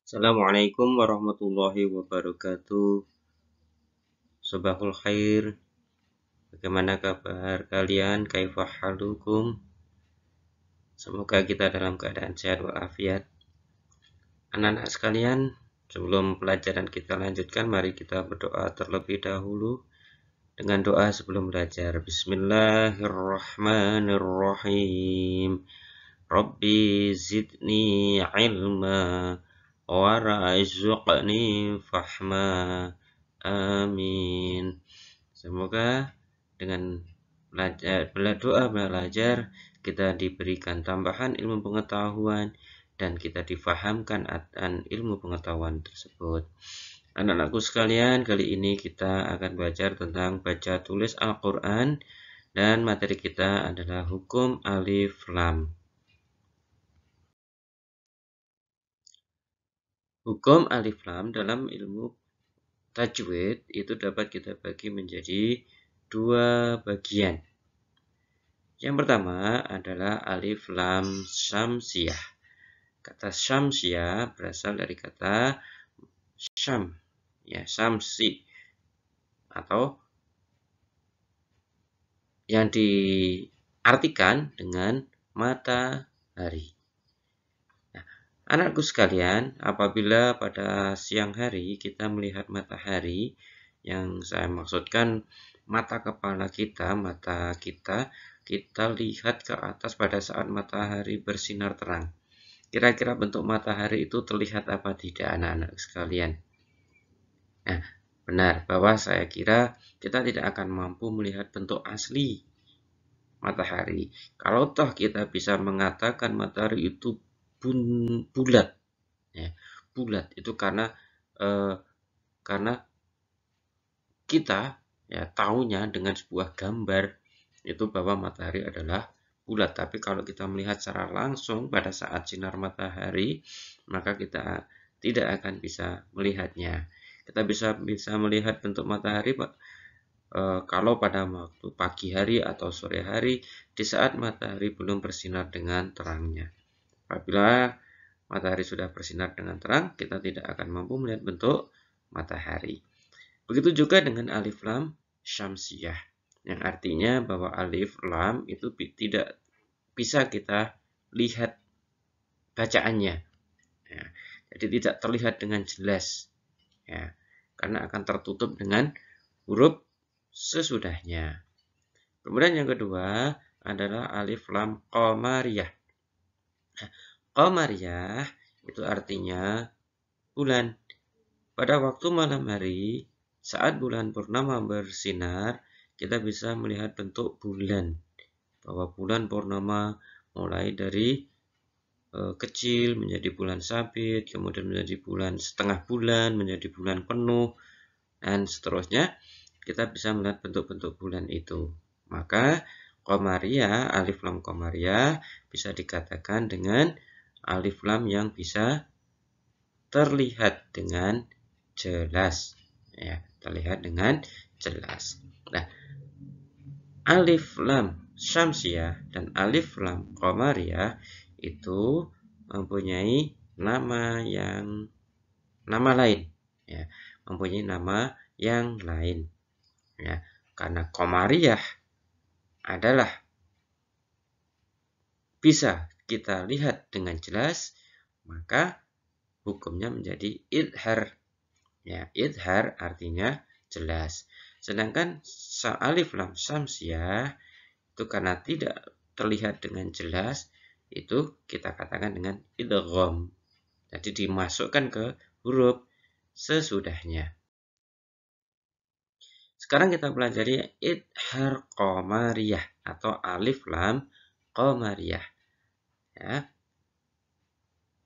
Assalamualaikum warahmatullahi wabarakatuh. Sobahul khair. Bagaimana kabar kalian? Kaifa halukum? Semoga kita dalam keadaan sehat walafiat. Anak-anak sekalian, sebelum pelajaran kita lanjutkan, mari kita berdoa terlebih dahulu dengan doa sebelum belajar. Bismillahirrahmanirrahim. Rabbi zidni ilma warzuqni fahma. Amin. Semoga dengan belajar kita diberikan tambahan ilmu pengetahuan dan kita difahamkan akan ilmu pengetahuan tersebut. Anak-anakku sekalian, kali ini kita akan belajar tentang baca tulis Al-Quran dan materi kita adalah hukum alif lam. Hukum alif lam dalam ilmu tajwid itu dapat kita bagi menjadi dua bagian. Yang pertama adalah alif lam syamsiyah. Kata syamsiyah berasal dari kata syam, ya, syamsi, atau yang diartikan dengan matahari. Nah, anakku sekalian, apabila pada siang hari kita melihat matahari, yang saya maksudkan mata kepala kita, kita lihat ke atas pada saat matahari bersinar terang. Kira-kira bentuk matahari itu terlihat apa tidak, anak-anak sekalian? Nah, benar bahwa saya kira kita tidak akan mampu melihat bentuk asli matahari. Kalau toh kita bisa mengatakan matahari itu bulat, ya, bulat itu karena kita ya tahunya dengan sebuah gambar itu bahwa matahari adalah bulat. Tapi kalau kita melihat secara langsung pada saat sinar matahari, maka kita tidak akan bisa melihatnya. Kita bisa melihat bentuk matahari, Pak, kalau pada waktu pagi hari atau sore hari di saat matahari belum bersinar dengan terangnya. Apabila matahari sudah bersinar dengan terang, kita tidak akan mampu melihat bentuk matahari. Begitu juga dengan alif lam syamsiyah, yang artinya bahwa alif lam itu tidak bisa kita lihat bacaannya, ya. Jadi tidak terlihat dengan jelas, ya, karena akan tertutup dengan huruf sesudahnya. Kemudian yang kedua adalah alif lam qamariyah. Qamariyah itu artinya bulan. Pada waktu malam hari, saat bulan purnama bersinar, kita bisa melihat bentuk bulan. Bahwa bulan purnama mulai dari kecil menjadi bulan sabit, kemudian menjadi bulan setengah bulan, menjadi bulan penuh, dan seterusnya. Kita bisa melihat bentuk-bentuk bulan itu. Maka qamariyah, alif lam qamariyah bisa dikatakan dengan alif lam yang bisa terlihat dengan jelas, ya, terlihat dengan jelas. Nah, alif lam syamsiyah dan alif lam qamariyah itu mempunyai nama lain, ya, mempunyai nama yang lain, ya, karena qamariyah adalah bisa kita lihat dengan jelas, maka hukumnya menjadi idhar. Ya, idhar artinya jelas. Sedangkan alif lam syamsiyah itu karena tidak terlihat dengan jelas, itu kita katakan dengan idgham. Jadi dimasukkan ke huruf sesudahnya. Sekarang kita pelajari idhar qamariyah atau alif lam qamariyah. Ya.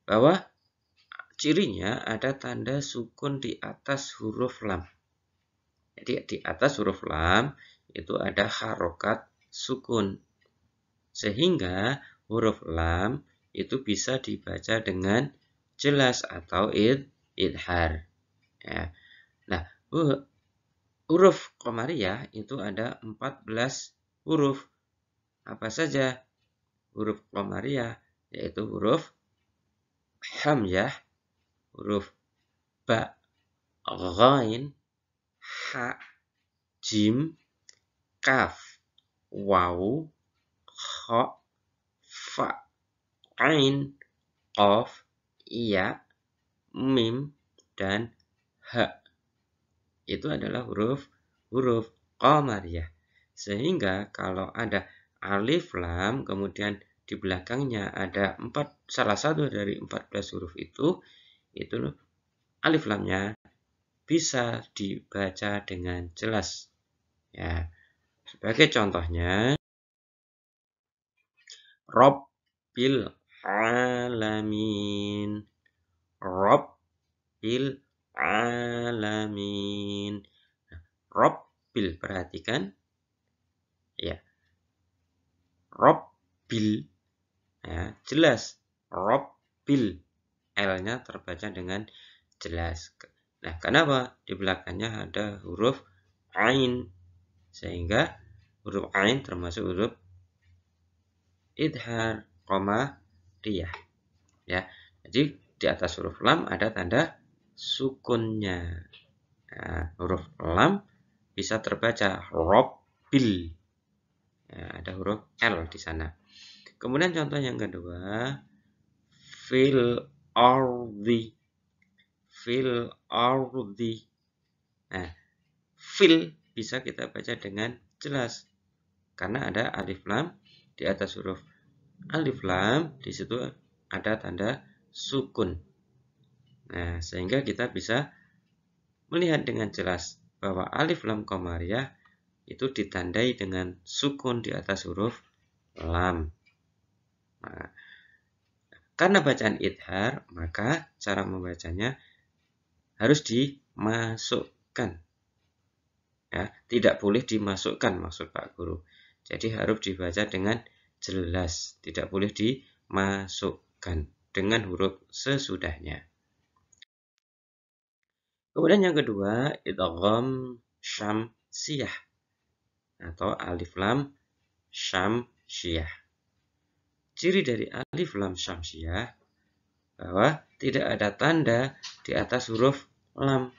Bahwa cirinya ada tanda sukun di atas huruf lam. Jadi di atas huruf lam itu ada harokat sukun. Sehingga huruf lam itu bisa dibaca dengan jelas atau idhar. Ya. Nah, huruf qamariyah itu ada 14 huruf. Apa saja huruf qamariyah? Yaitu huruf hamzah, huruf ba, ghain, ha, jim, kaf, waw, kha, fa, ain, qaf, ya, mim, dan ha. Itu adalah huruf qamariyah. Sehingga kalau ada alif lam, kemudian di belakangnya ada salah satu dari 14 huruf itu alif lamnya bisa dibaca dengan jelas. Ya, sebagai contohnya, Rabbil alamin, Rabbil alamin. Rabbil, perhatikan, ya, Rabbil, ya, jelas. Rabbil, L-nya terbaca dengan jelas. Nah, kenapa? Di belakangnya ada huruf ain, sehingga huruf ain termasuk huruf idhar, qamariyah. Ya, jadi di atas huruf lam ada tanda sukunnya. Nah, huruf lam bisa terbaca Rabbil. Ya, ada huruf L di sana. Kemudian contoh yang kedua, fil ardi, fil ardi. Nah, fil bisa kita baca dengan jelas karena ada alif lam di atas huruf alif lam, di situ ada tanda sukun. Nah, sehingga kita bisa melihat dengan jelas bahwa alif lam qamariyah itu ditandai dengan sukun di atas huruf lam. Nah, karena bacaan idhar, maka cara membacanya harus dimasukkan. Ya, tidak boleh dimasukkan maksud Pak Guru. Jadi harus dibaca dengan jelas, tidak boleh dimasukkan dengan huruf sesudahnya. Kemudian yang kedua, idgham syamsiyah atau alif lam syamsiyah. Ciri dari alif lam syamsiyah bahwa tidak ada tanda di atas huruf lam.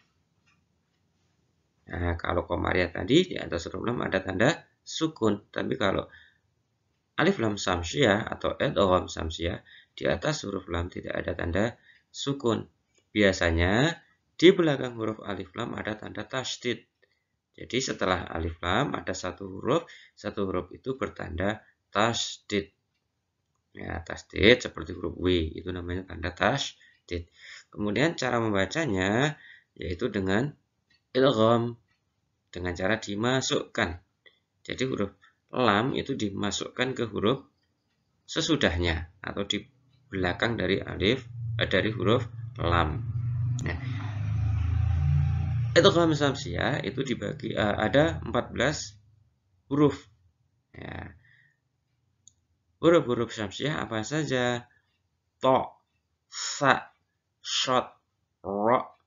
Nah, kalau qamariyah tadi di atas huruf lam ada tanda sukun, tapi kalau alif lam syamsiyah atau idgham syamsiyah di atas huruf lam tidak ada tanda sukun. Biasanya di belakang huruf alif lam ada tanda tasydid. Jadi setelah alif lam ada satu huruf itu bertanda tasydid. Ya, tasydid seperti huruf W, itu namanya tanda tasydid. Kemudian cara membacanya yaitu dengan idgham, dengan cara dimasukkan. Jadi huruf lam itu dimasukkan ke huruf sesudahnya atau di belakang dari huruf lam. Nah, idgham syamsiyah itu dibagi ada 14 huruf. Ya. Huruf-huruf syamsiyah apa saja? To, sa, shot, ro,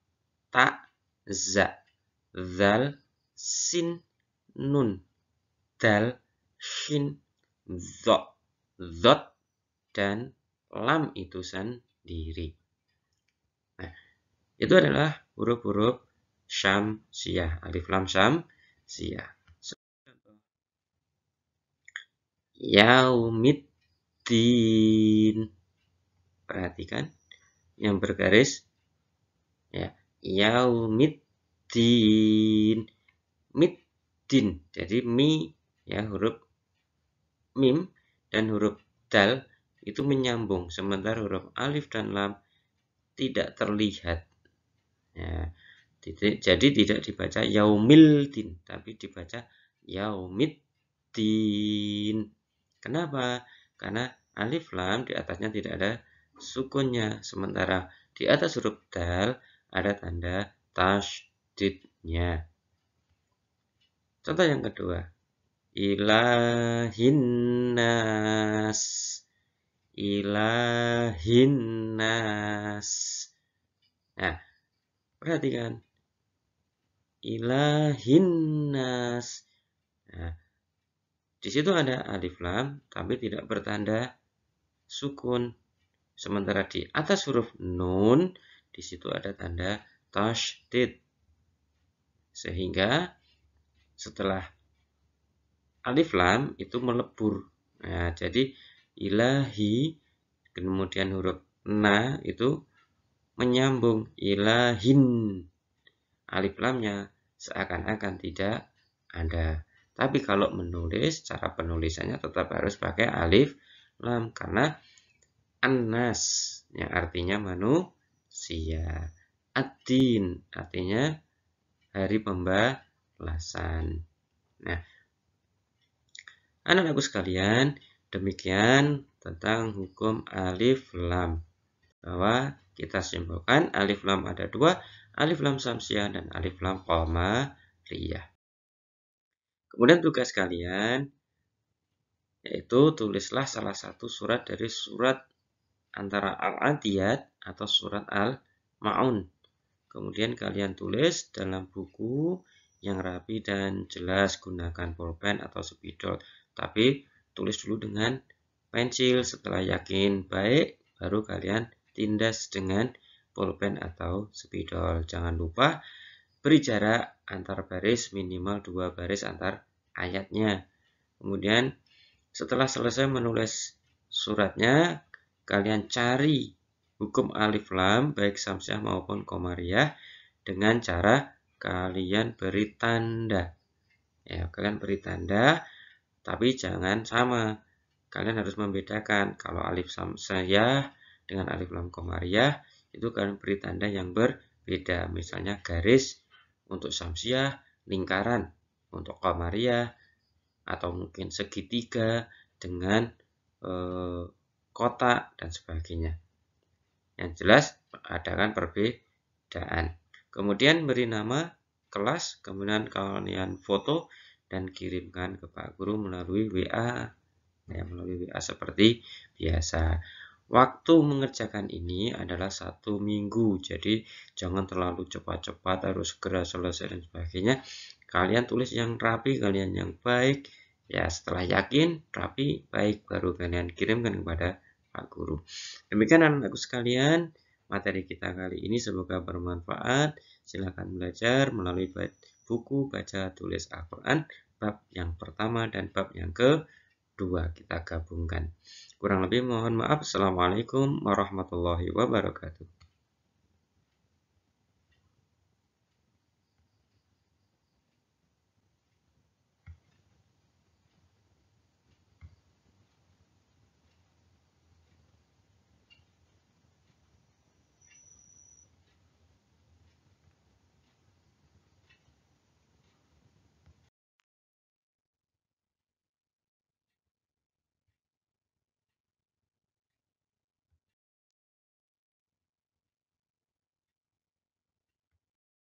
ta, za, zal, sin, nun, dal, shin, dho, dhot, dan lam itu sendiri. Nah, itu adalah huruf-huruf syamsiyah, alif lam syamsiyah. Yaumiddin. Perhatikan yang bergaris, ya, yaumiddin, middin. Jadi mi, ya, huruf mim dan huruf dal itu menyambung, sementara huruf alif dan lam tidak terlihat. Ya, jadi tidak dibaca yaumildin, tapi dibaca yaumiddin. Kenapa? Karena alif lam di atasnya tidak ada sukunnya, sementara di atas huruf dal ada tanda tasydidnya. Contoh yang kedua, ilahinnas, ilahinnas. Nah, perhatikan, ilahinnas. Nah, di situ ada alif lam, tapi tidak bertanda sukun. Sementara di atas huruf nun, di situ ada tanda tasydid. Sehingga setelah alif lam itu melebur. Nah, jadi ilahi, kemudian huruf na itu menyambung ilahin. Alif lamnya seakan-akan tidak ada. Tapi kalau menulis, cara penulisannya tetap harus pakai alif lam karena annas yang artinya manusia. Ad-din artinya hari pembalasan. Nah, anak-anakku sekalian, demikian tentang hukum alif lam. Bahwa kita simpulkan alif lam ada dua, alif lam samsiah dan alif lam qamariyah. Kemudian tugas kalian yaitu tulislah salah satu surat dari surat antara Al-Adiyat atau surat Al-Ma'un. Kemudian kalian tulis dalam buku yang rapi dan jelas, gunakan pulpen atau spidol. Tapi tulis dulu dengan pensil, setelah yakin baik baru kalian tindas dengan pulpen atau spidol. Jangan lupa beri jarak antar baris minimal 2 baris antar ayatnya. Kemudian setelah selesai menulis suratnya, kalian cari hukum alif lam baik samsiah maupun qamariyah dengan cara kalian beri tanda. Ya, kalian beri tanda, tapi jangan sama. Kalian harus membedakan. Kalau alif samsiah dengan alif lam qamariyah itu kalian beri tanda yang berbeda. Misalnya garis untuk samsiah, lingkaran untuk qamariyah, atau mungkin segitiga dengan kotak dan sebagainya. Yang jelas adakan perbedaan. Kemudian beri nama kelas, kemudian kalian foto dan kirimkan ke Pak Guru melalui WA. Ya, melalui WA seperti biasa. Waktu mengerjakan ini adalah 1 minggu, jadi jangan terlalu cepat-cepat, harus segera selesai dan sebagainya. Kalian tulis yang rapi, kalian yang baik. Ya, setelah yakin, rapi, baik, baru kalian kirimkan kepada Pak Guru. Demikian anak-anakku sekalian, materi kita kali ini semoga bermanfaat. Silakan belajar melalui buku baca tulis Al-Quran, bab yang pertama dan bab yang kedua kita gabungkan. Kurang lebih mohon maaf. Assalamualaikum warahmatullahi wabarakatuh.